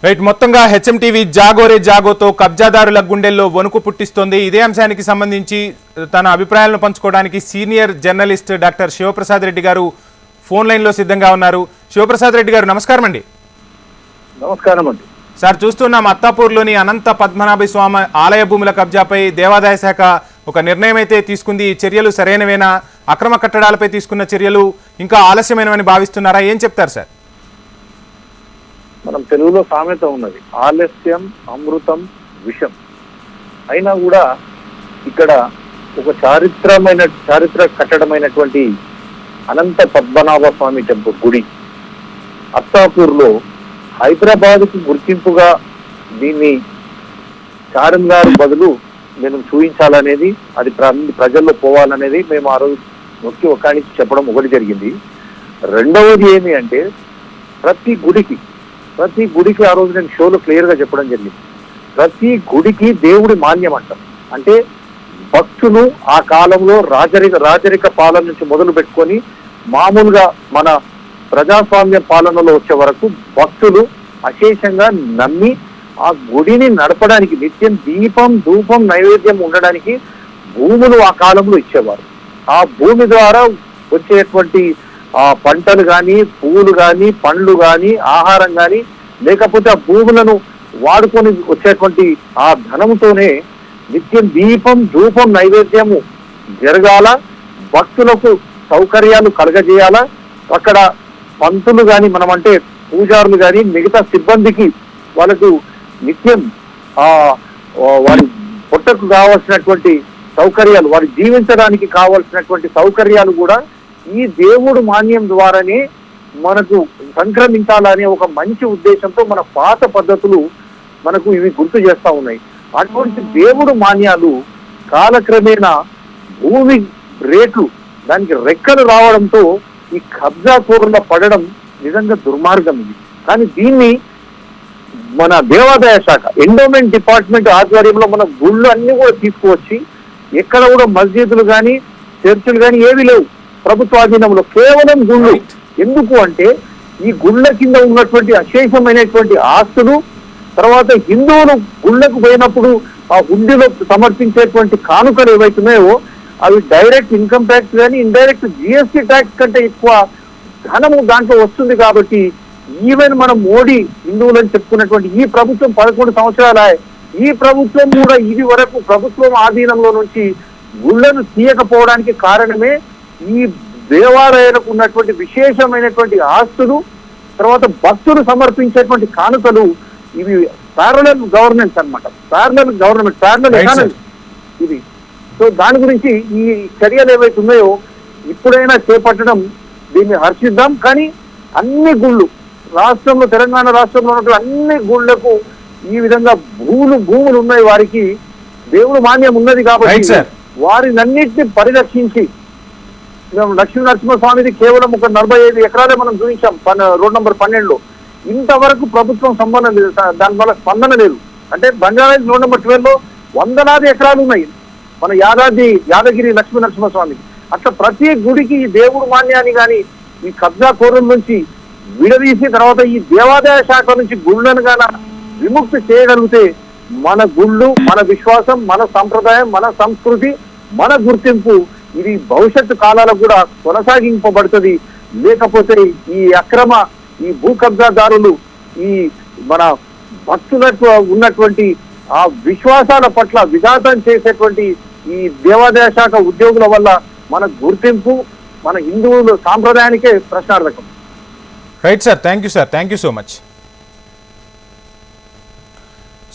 Right, మొత్తంగా HMTV జాగోరే జాగోతో కబ్జాదారుల గుండెల్లో వణుకు పుట్టిస్తోంది. ఇదే అంశానికి సంబంధించి తన అభిప్రాయాలను పంచుకోవడానికి senior journalist doctor Shivaprasad Reddy గారు ఫోన్ లైన్లో సిద్ధంగా ఉన్నారు. శివప్రసాద్ రెడ్డి గారు నమస్కారం అండి. నమస్కారం అండి సార్, చూస్తున్నాం అత్తాపూర్లోని అనంత పద్మనాభ స్వామి ఆలయ భూముల కబ్జాపై దేవాదాయ శాఖ ఒక నిర్ణయం అయితే తీసుకుంది. ఈ చర్యలు సరైనవేనా? అక్రమ కట్టడాలపై తీసుకున్న చర్యలు ఇంకా ఆలస్యమైనవని భావిస్తున్నారా? ఏం చెప్తారు సార్? మనం తెలుగులో సామెత ఉన్నది, ఆలస్యం అమృతం విషం. అయినా కూడా ఇక్కడ ఒక చారిత్ర కట్టడమైనటువంటి అనంత పద్మనాభ స్వామి టెంపుల్ గుడి అత్తాపూర్లో హైదరాబాద్ కు గుర్తింపుగా దీన్ని చార్మినార్ బదులు నేను చూపించాలనేది, అది ప్రజల్లో పోవాలనేది మేము ఆ రోజు నొక్కి ఒక్కడికి చెప్పడం ఒకటి జరిగింది. రెండవది ఏమి అంటే ప్రతి గుడికి ఆ రోజు నేను షోలో క్లియర్ గా చెప్పడం జరిగింది. ప్రతి గుడికి దేవుడి మాన్యం అంటాం. అంటే భక్తులు ఆ కాలంలో రాజరిక పాలన నుంచి మొదలు పెట్టుకొని మామూలుగా మన ప్రజాస్వామ్య పాలనలో వచ్చే వరకు భక్తులు అశేషంగా నమ్మి ఆ గుడిని నడపడానికి నిత్యం దీపం ధూపం నైవేద్యం ఉండడానికి భూములు ఆ కాలంలో ఇచ్చేవారు. ఆ భూమి ద్వారా వచ్చేటువంటి ఆ పంటలు కానీ, పువ్వులు కానీ, పండ్లు కానీ, ఆహారం కానీ, లేకపోతే ఆ భూములను వాడుకొని వచ్చేటువంటి ఆ ధనముతోనే నిత్యం దీపం ధూపం నైవేద్యము జరగాల, భక్తులకు సౌకర్యాలు కలగజేయాలా. అక్కడ పంతులు కానీ, మనం అంటే పూజారులు కానీ, మిగతా సిబ్బందికి వాళ్ళకు నిత్యం వారి పొట్టకు కావాల్సినటువంటి సౌకర్యాలు, వారి జీవించడానికి కావాల్సినటువంటి సౌకర్యాలు కూడా ఈ దేవుడు మాన్యం ద్వారానే మనకు సంక్రమించాలనే ఒక మంచి ఉద్దేశంతో మన పాత పద్ధతులు మనకు ఇవి గుర్తు చేస్తా ఉన్నాయి. అటువంటి దేవుడు మాన్యాలు కాలక్రమేణా భూమి రేట్లు దానికి రెక్కలు రావడంతో ఈ కబ్జా కోరులో పడడం నిజంగా దుర్మార్గం ఇది. కానీ దీన్ని మన దేవాదాయ శాఖ ఎండోమెంట్ డిపార్ట్మెంట్ ఆధ్వర్యంలో మన గుళ్ళు అన్ని కూడా తీసుకువచ్చి, ఎక్కడ కూడా మస్జిద్లు కానీ చర్చిలు కానీ ఏవి లేవు ప్రభుత్వాధీనంలో, కేవలం గుళ్ళు. ఎందుకు అంటే ఈ గుళ్ళ కింద ఉన్నటువంటి అశేషమైనటువంటి ఆస్తులు, తర్వాత హిందువులు గుళ్ళకు పోయినప్పుడు ఆ హుండీలో సమర్పించేటువంటి కానుకలు ఏవైతున్నాయో అవి డైరెక్ట్ ఇన్కమ్ ట్యాక్స్ కానీ ఇండైరెక్ట్ జిఎస్టీ ట్యాక్స్ కంటే ఎక్కువ ధనము దాంట్లో వస్తుంది. కాబట్టి ఈవెన్ మన మోడీ హిందువులని చెప్పుకున్నటువంటి ఈ ప్రభుత్వం 11 సంవత్సరాల ఈ ప్రభుత్వం కూడా ఇది వరకు ప్రభుత్వం ఆధీనంలో నుంచి గుళ్ళను తీయకపోవడానికి కారణమే ఈ దేవాలయాలకు ఉన్నటువంటి విశేషమైనటువంటి ఆస్తులు, తర్వాత భక్తులు సమర్పించేటువంటి కానుకలు. ఇవి ప్యారలల్ గవర్నెన్స్ అనమాట, ప్యారలల్ ఎకానమీ ఇది. సో దాని గురించి ఈ చర్యలు ఏవైతే ఉన్నాయో ఇప్పుడైనా చేపట్టడం, దీన్ని హర్షిద్దాం. కానీ అన్ని గుళ్ళు రాష్ట్రంలో, తెలంగాణ రాష్ట్రంలో ఉన్నటువంటి అన్ని గుళ్లకు ఈ విధంగా భూములు ఉన్నాయి, వారికి దేవుడు మాన్యం ఉన్నది. కాబట్టి వారినన్నిటిని పరిరక్షించి, లక్ష్మీ నరసింహస్వామిది కేవలం ఒక 45 ఎకరాలే మనం చూపించాం రోడ్ నంబర్ 12లో. ఇంతవరకు ప్రభుత్వం సంబంధం లేదు, దానివల్ల స్పందన లేదు. అంటే బంజారాహిల్స్ రోడ్ నంబర్ 12లో వందలాది ఎకరాలు ఉన్నాయి మన యాదగిరి లక్ష్మీ నరసింహస్వామికి. అట్లా ప్రతి గుడికి ఈ దేవుడు మాన్యాన్ని కానీ ఈ కబ్జా కోరుల నుంచి విడదీసి, తర్వాత ఈ దేవాదాయ శాఖ నుంచి గుళ్ళను గాన విముక్తి చేయగలిగితే మన గుళ్ళు, మన విశ్వాసం, మన సంప్రదాయం, మన సంస్కృతి, మన గుర్తింపు ఇది భవిష్యత్తు కాలాలకు కూడా కొనసాగింపబడుతుంది. లేకపోతే ఈ భూ కబ్జాదారులు ఈ మన భక్తులకు ఉన్నటువంటి ఆ విశ్వాసాల పట్ల విఘాతం చేసేటువంటి ఈ దేవాదాయ శాఖ ఉద్యోగుల వల్ల మన గుర్తింపు, మన హిందువుల సాంప్రదాయానికే ప్రశ్నార్థకం. Right sir, thank you so much.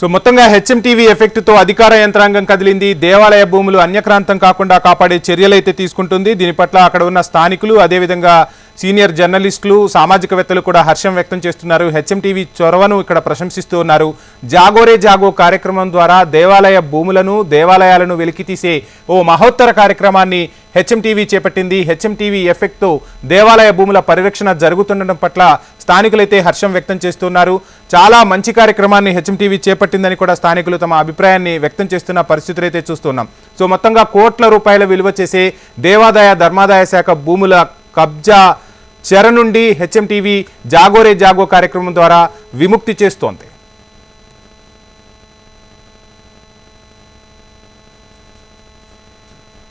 So మొత్తంగా హెచ్ఎంటీవీ ఎఫెక్ట్తో అధికార యంత్రాంగం కదిలింది. దేవాలయ భూములు అన్యక్రాంతం కాకుండా కాపాడే చర్యలైతే తీసుకుంటుంది. దీని పట్ల అక్కడ ఉన్న స్థానికులు, అదేవిధంగా సీనియర్ జర్నలిస్టులు, సామాజికవేత్తలు కూడా హర్షం వ్యక్తం చేస్తున్నారు. హెచ్ఎంటీవీ చొరవను ఇక్కడ ప్రశంసిస్తూ ఉన్నారు. జాగోరే జాగో కార్యక్రమం ద్వారా దేవాలయ భూములను, దేవాలయాలను వెలికితీసే ఓ మహోత్తర కార్యక్రమాన్ని హెచ్ఎంటీవీ చేపట్టింది. హెచ్ఎంటీవీ ఎఫెక్ట్తో దేవాలయ భూముల పరిరక్షణ జరుగుతుండడం పట్ల స్థానికులైతే హర్షం వ్యక్తం చేస్తున్నారు. చాలా మంచి కార్యక్రమాన్ని హెచ్ఎంటీవీ చేపట్టిందని కూడా స్థానికులు తమ అభిప్రాయాన్ని వ్యక్తం చేస్తున్న పరిస్థితులు అయితే చూస్తున్నాం. సో మొత్తంగా కోట్ల రూపాయల విలువ చేసే దేవాదాయ ధర్మాదాయ శాఖ భూముల కబ్జా చెర నుండి హెచ్ఎంటీవీ జాగోరే జాగో కార్యక్రమం ద్వారా విముక్తి చేస్తోంది.